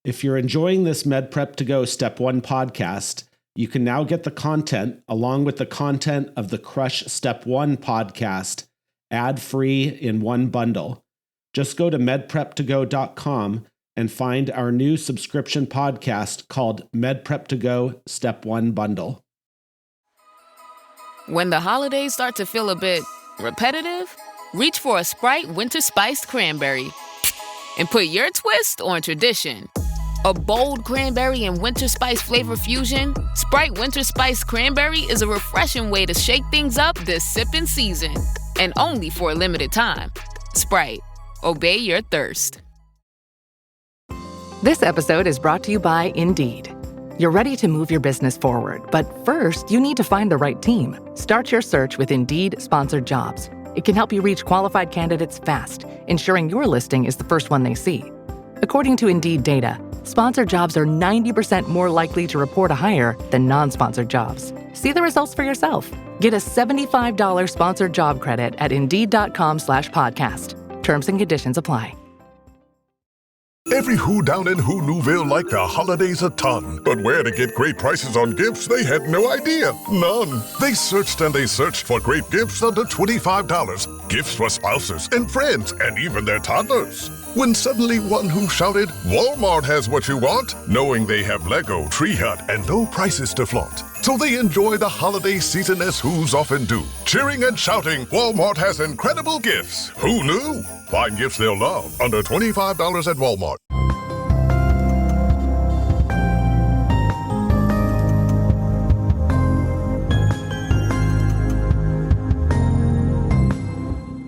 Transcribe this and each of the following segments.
If you're enjoying this Med Prep to Go Step 1 podcast, you can now get the content along with the content of the Crush Step 1 podcast ad-free in one bundle. Just go to medprep2go.com and find our new subscription podcast called Med Prep to Go Step 1 Bundle. When the holidays start to feel a bit repetitive, reach for a Sprite Winter Spiced Cranberry and put your twist on tradition. A bold cranberry and winter spice flavor fusion, Sprite Winter Spiced Cranberry is a refreshing way to shake things up this sipping season. And only for a limited time. Sprite, obey your thirst. This episode is brought to you by Indeed. You're ready to move your business forward, but first you need to find the right team. Start your search with Indeed Sponsored Jobs. It can help you reach qualified candidates fast, ensuring your listing is the first one they see. According to Indeed data, sponsored jobs are 90% more likely to report a hire than non-sponsored jobs. See the results for yourself. Get a $75 sponsored job credit at Indeed.com/podcast. Terms and conditions apply. Every who down in Who Newville liked the holidays a ton, but where to get great prices on gifts they had no idea. None. They searched and they searched for great gifts under $25. Gifts for spouses and friends and even their toddlers. When suddenly one who shouted, Walmart has what you want, knowing they have Lego, Tree Hut, and low prices to flaunt. So they enjoy the holiday season as Who's often do. Cheering and shouting, Walmart has incredible gifts. Who knew? Find gifts they'll love under $25 at Walmart.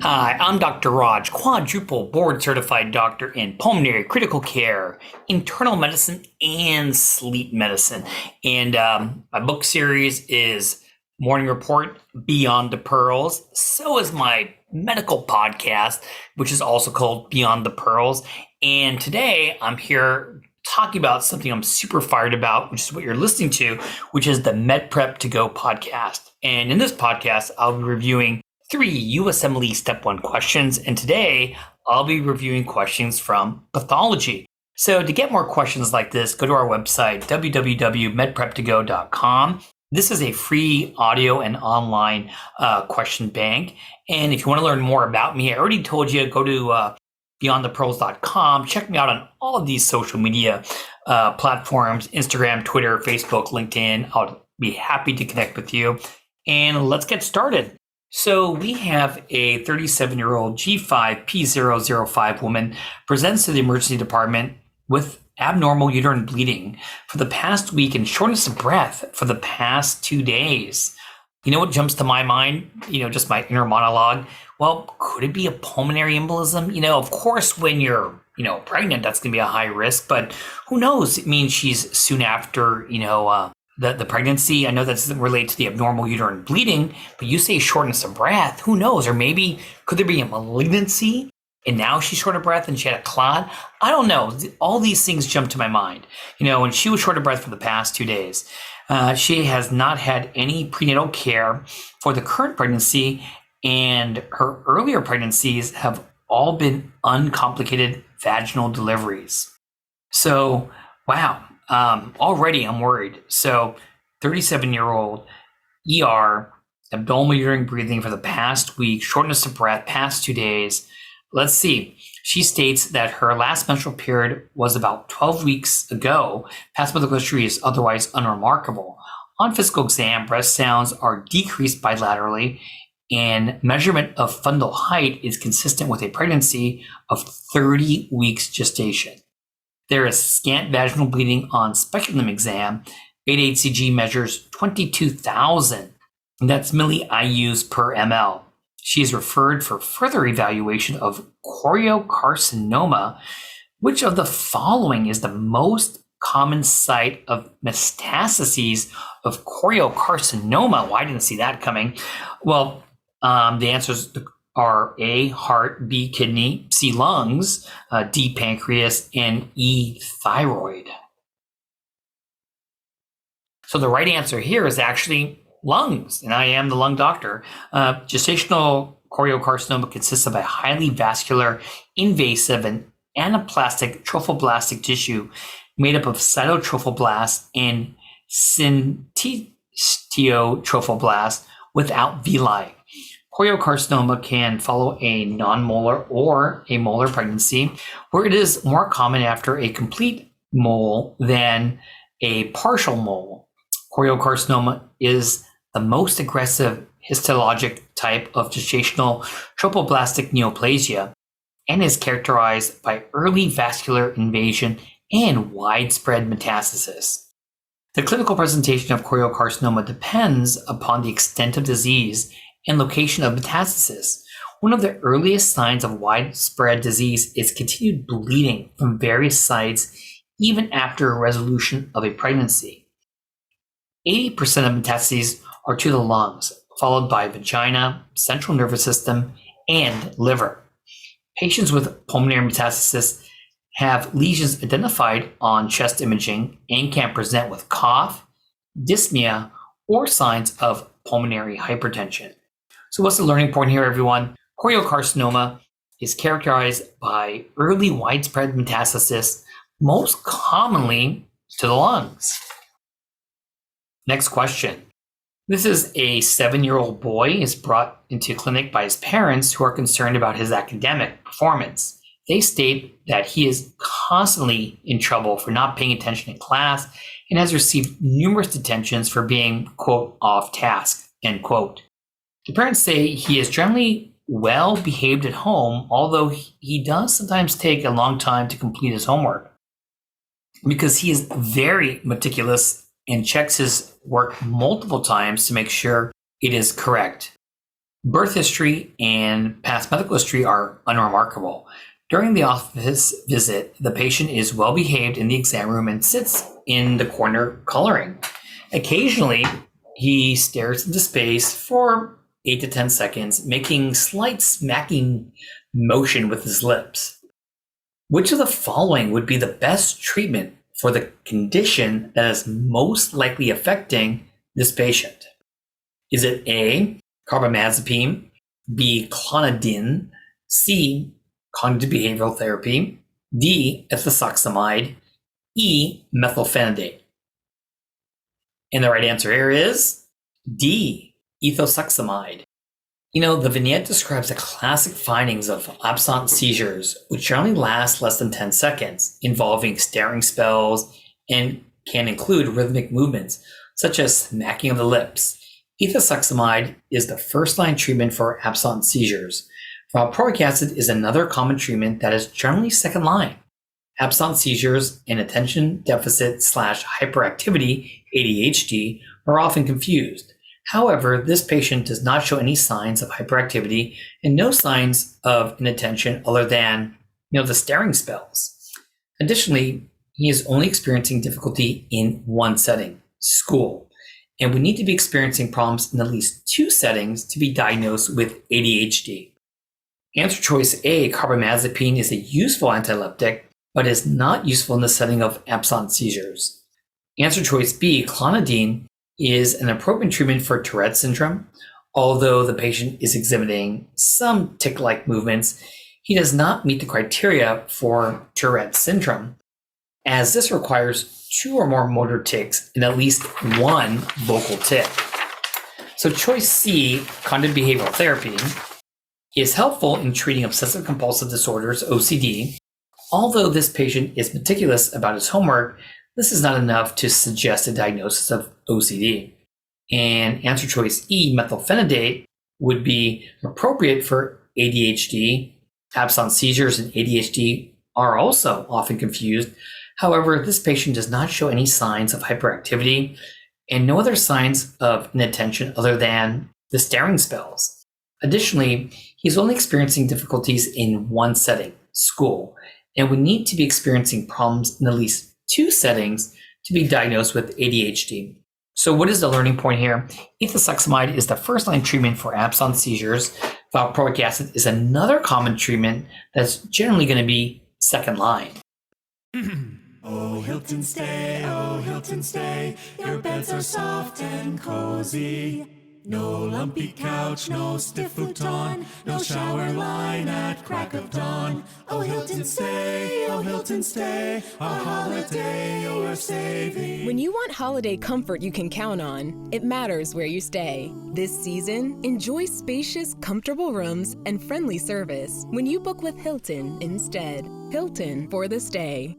Hi, I'm Dr. Raj, quadruple board-certified doctor in pulmonary critical care, internal medicine, and sleep medicine. And my book series is Morning Report, Beyond the Pearls. So is my medical podcast, which is also called Beyond the Pearls. And today I'm here talking about something I'm super fired about, which is what you're listening to, which is the Med Prep to Go podcast. And in this podcast, I'll be reviewing 3 USMLE Step 1 questions, and today I'll be reviewing questions from Pathology. So to get more questions like this, go to our website, www.medprep2go.com. This is a free audio and online question bank, and if you want to learn more about me, I already told you, go to beyondthepearls.com. Check me out on all of these social media platforms, Instagram, Twitter, Facebook, LinkedIn. I'll be happy to connect with you, and let's get started. So we have a 37-year-old G5P005 woman presents to the emergency department with abnormal uterine bleeding for the past week and shortness of breath for the past 2 days. You know what jumps to my mind? Just my inner monologue. Well, could it be a pulmonary embolism? Of course, when you're, pregnant, that's going to be a high risk, but who knows? It means she's soon after, the pregnancy. I know that doesn't relate to the abnormal uterine bleeding, but you say shortness of breath, who knows? Or maybe could there be a malignancy and now she's short of breath and she had a clot? I don't know. All these things jump to my mind. And she was short of breath for the past 2 days. She has not had any prenatal care for the current pregnancy, and her earlier pregnancies have all been uncomplicated vaginal deliveries. So, wow. Already I'm worried. So 37-year-old ER, abdominal uterine bleeding for the past week, shortness of breath, past 2 days. Let's see. She states that her last menstrual period was about 12 weeks ago. Past medical history is otherwise unremarkable. On physical exam, breast sounds are decreased bilaterally, and measurement of fundal height is consistent with a pregnancy of 30 weeks gestation. There is scant vaginal bleeding on speculum exam. Beta HCG measures 22,000, and that's milli-IUs per ml. She is referred for further evaluation of choriocarcinoma. Which of the following is the most common site of metastases of choriocarcinoma? Well, I didn't see that coming. Well, the answers are A, heart, B, kidney, C, lungs, D, pancreas, and E, thyroid. So the right answer here is actually lungs, and I am the lung doctor. Gestational choriocarcinoma consists of a highly vascular, invasive, and anaplastic trophoblastic tissue made up of cytotrophoblast and syncytiotrophoblasts without villi. Choriocarcinoma can follow a non-molar or a molar pregnancy, where it is more common after a complete mole than a partial mole. Choriocarcinoma is the most aggressive histologic type of gestational trophoblastic neoplasia and is characterized by early vascular invasion and widespread metastasis. The clinical presentation of choriocarcinoma depends upon the extent of disease and location of metastasis. One of the earliest signs of widespread disease is continued bleeding from various sites even after resolution of a pregnancy. 80% of metastases are to the lungs, followed by vagina, central nervous system, and liver. Patients with pulmonary metastasis have lesions identified on chest imaging and can present with cough, dyspnea, or signs of pulmonary hypertension. So what's the learning point here, everyone? Choriocarcinoma is characterized by early widespread metastasis, most commonly to the lungs. Next question. This is a 7-year-old boy is brought into clinic by his parents who are concerned about his academic performance. They state that he is constantly in trouble for not paying attention in class and has received numerous detentions for being, quote, off task, end quote. The parents say he is generally well behaved at home, although he does sometimes take a long time to complete his homework because he is very meticulous and checks his work multiple times to make sure it is correct. Birth history and past medical history are unremarkable. During the office visit, the patient is well behaved in the exam room and sits in the corner coloring. Occasionally, he stares into space for 8 to 10 seconds, making slight smacking motion with his lips. Which of the following would be the best treatment for the condition that is most likely affecting this patient? Is it A, carbamazepine, B, clonidine, C, cognitive behavioral therapy, D, ethosuximide, E, methylphenidate? And the right answer here is D, ethosuximide. You know, the vignette describes the classic findings of absence seizures, which generally last less than 10 seconds, involving staring spells and can include rhythmic movements, such as smacking of the lips. Ethosuximide is the first-line treatment for absence seizures, valproic acid is another common treatment that is generally second line. Absence seizures and attention deficit / hyperactivity, ADHD, are often confused. However, this patient does not show any signs of hyperactivity and no signs of inattention other than, the staring spells. Additionally, he is only experiencing difficulty in one setting, school, and would need to be experiencing problems in at least 2 settings to be diagnosed with ADHD. Answer choice A, carbamazepine, is a useful antileptic, but is not useful in the setting of absence seizures. Answer choice B, clonidine, is an appropriate treatment for Tourette syndrome. Although the patient is exhibiting some tic-like movements, he does not meet the criteria for Tourette syndrome, as this requires 2 or more motor tics and at least 1 vocal tic. So choice C, cognitive behavioral therapy, is helpful in treating obsessive compulsive disorders, OCD. Although this patient is meticulous about his homework, this is not enough to suggest a diagnosis of OCD. And answer choice E, methylphenidate, would be appropriate for ADHD. Absence seizures and ADHD are also often confused. However, this patient does not show any signs of hyperactivity and no other signs of inattention other than the staring spells. Additionally, he's only experiencing difficulties in one setting, school, and would need to be experiencing problems in at least 2 settings to be diagnosed with ADHD. So what is the learning point here? Ethosuximide is the first-line treatment for absence seizures. Valproic acid is another common treatment that's generally going to be second line. Oh, Hilton stay, your beds are soft and cozy. No lumpy couch, no stiff futon, no shower line at crack of dawn. Oh, Hilton stay, a holiday you're saving. When you want holiday comfort you can count on, it matters where you stay. This season, enjoy spacious, comfortable rooms and friendly service when you book with Hilton instead. Hilton for the stay.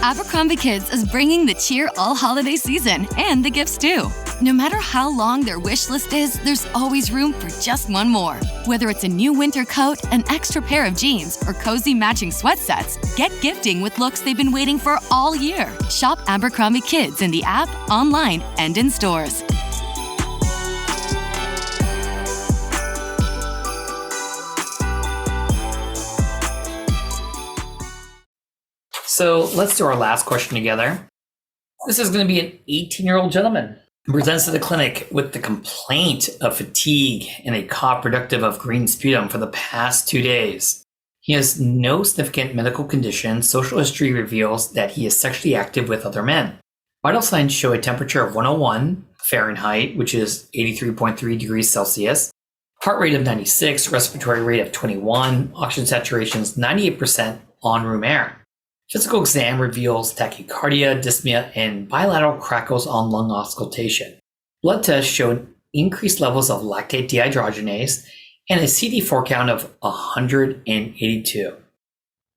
Abercrombie Kids is bringing the cheer all holiday season and the gifts too. No matter how long their wish list is, there's always room for just one more. Whether it's a new winter coat, an extra pair of jeans, or cozy matching sweat sets, get gifting with looks they've been waiting for all year. Shop Abercrombie Kids in the app, online, and in stores. So let's do our last question together. This is going to be an 18-year-old gentleman who presents to the clinic with the complaint of fatigue and a cough productive of green sputum for the past 2 days. He has no significant medical condition. Social history reveals that he is sexually active with other men. Vital signs show a temperature of 101 Fahrenheit, which is 83.3 degrees Celsius, heart rate of 96, respiratory rate of 21, oxygen saturation is 98% on room air. Physical exam reveals tachycardia, dyspnea, and bilateral crackles on lung auscultation. Blood tests showed increased levels of lactate dehydrogenase and a CD4 count of 182.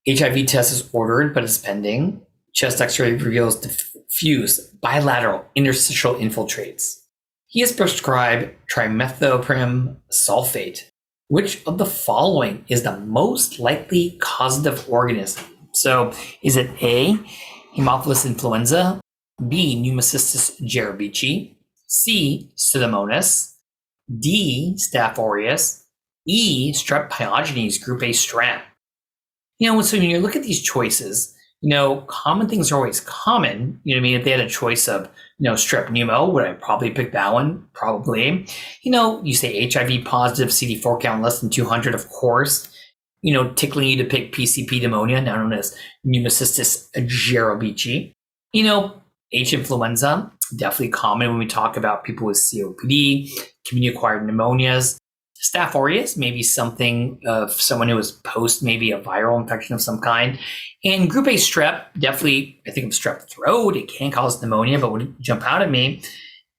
HIV test is ordered but is pending. Chest x-ray reveals diffuse bilateral interstitial infiltrates. He is prescribed trimethoprim sulfate. Which of the following is the most likely causative organism? So is it A, Haemophilus influenza, B, Pneumocystis jirovecii, C, Pseudomonas, D, Staph aureus, E, Strep pyogenes, group A strep? So when you look at these choices, common things are always common. If they had a choice of, strep pneumo, would I probably pick that one? Probably. You say HIV positive, CD4 count less than 200, of course. Tickling you to pick PCP pneumonia, now known as Pneumocystis jirovecii. H influenza, definitely common when we talk about people with COPD, community-acquired pneumonias. Staph aureus, maybe something of someone who was post maybe a viral infection of some kind. And group A strep, definitely, I think of strep throat. It can cause pneumonia, but would jump out at me.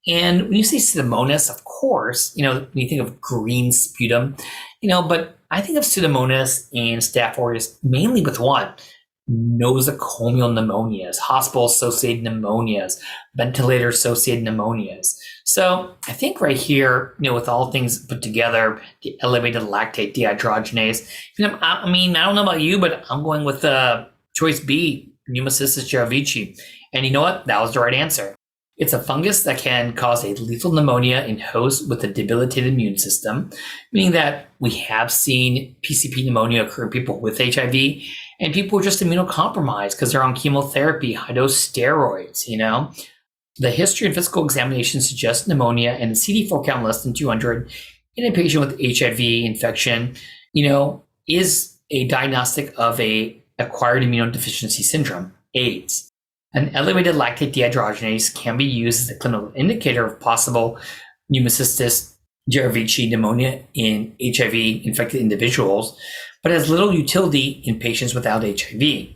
And when you say Pseudomonas, of course, when you think of green sputum, but I think of Pseudomonas and Staph aureus mainly with what? Nosocomial pneumonias, hospital-associated pneumonias, ventilator-associated pneumonias. So I think right here, with all things put together, the elevated lactate dehydrogenase, I don't know about you, but I'm going with choice B, Pneumocystis jirovecii. And you know what? That was the right answer. It's a fungus that can cause a lethal pneumonia in hosts with a debilitated immune system, meaning that we have seen PCP pneumonia occur in people with HIV and people who are just immunocompromised because they're on chemotherapy, high-dose steroids, The history and physical examination suggests pneumonia and a CD4 count less than 200 in a patient with HIV infection, is a diagnostic of a acquired immunodeficiency syndrome, AIDS. An elevated lactate dehydrogenase can be used as a clinical indicator of possible Pneumocystis jirovecii pneumonia in HIV-infected individuals, but has little utility in patients without HIV.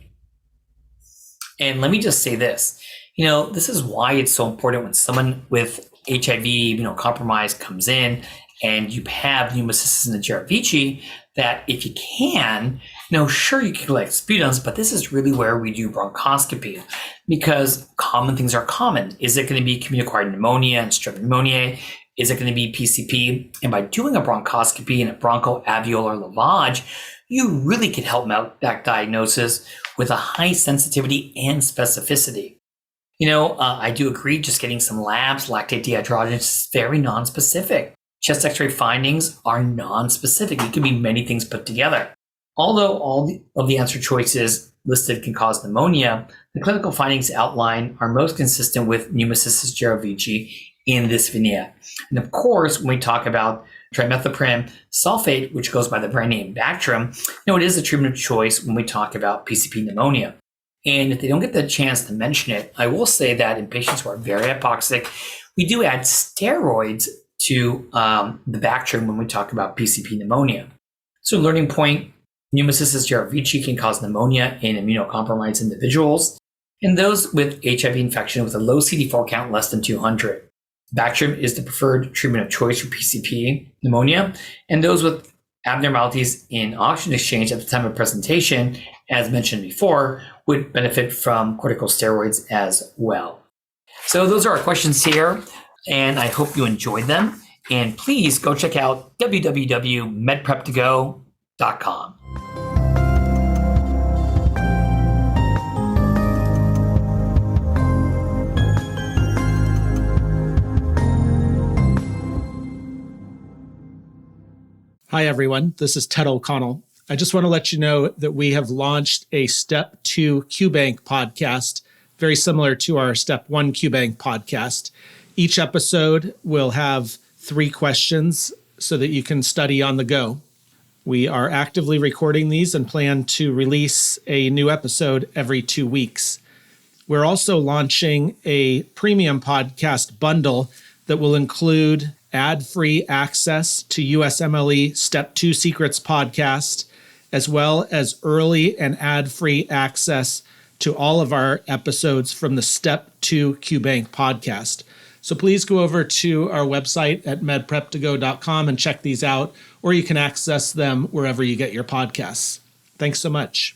And let me just say this, this is why it's so important when someone with HIV immunocompromised comes in and you have Pneumocystis jirovecii, that if you can, sure you can collect sputums, but this is really where we do bronchoscopy because common things are common. Is it going to be community-acquired pneumonia and strep pneumoniae? Is it going to be PCP? And by doing a bronchoscopy and a bronchoalveolar lavage, you really can help out that diagnosis with a high sensitivity and specificity. I do agree just getting some labs, lactate dehydrogenase is very nonspecific. Chest x-ray findings are nonspecific. It can be many things put together. Although all of the answer choices listed can cause pneumonia, the clinical findings outlined are most consistent with Pneumocystis jirovecii in this vignette. And of course, when we talk about trimethoprim sulfate, which goes by the brand name Bactrim, it is a treatment of choice when we talk about PCP pneumonia. And if they don't get the chance to mention it, I will say that in patients who are very hypoxic, we do add steroids to the Bactrim when we talk about PCP pneumonia. So learning point, pneumocystis jirovecii can cause pneumonia in immunocompromised individuals and those with HIV infection with a low CD4 count less than 200. Bactrim is the preferred treatment of choice for PCP pneumonia, and those with abnormalities in oxygen exchange at the time of presentation, as mentioned before, would benefit from corticosteroids as well. So those are our questions here, and I hope you enjoyed them. And please go check out www.medprep2go.com. Hi, everyone. This is Ted O'Connell. I just want to let you know that we have launched a Step 2 QBank podcast, very similar to our Step 1 QBank podcast. Each episode will have 3 questions so that you can study on the go. We are actively recording these and plan to release a new episode every 2 weeks. We're also launching a premium podcast bundle that will include ad-free access to USMLE Step 2 Secrets podcast, as well as early and ad-free access to all of our episodes from the Step 2 QBank podcast. So please go over to our website at medprep2go.com and check these out, or you can access them wherever you get your podcasts. Thanks so much.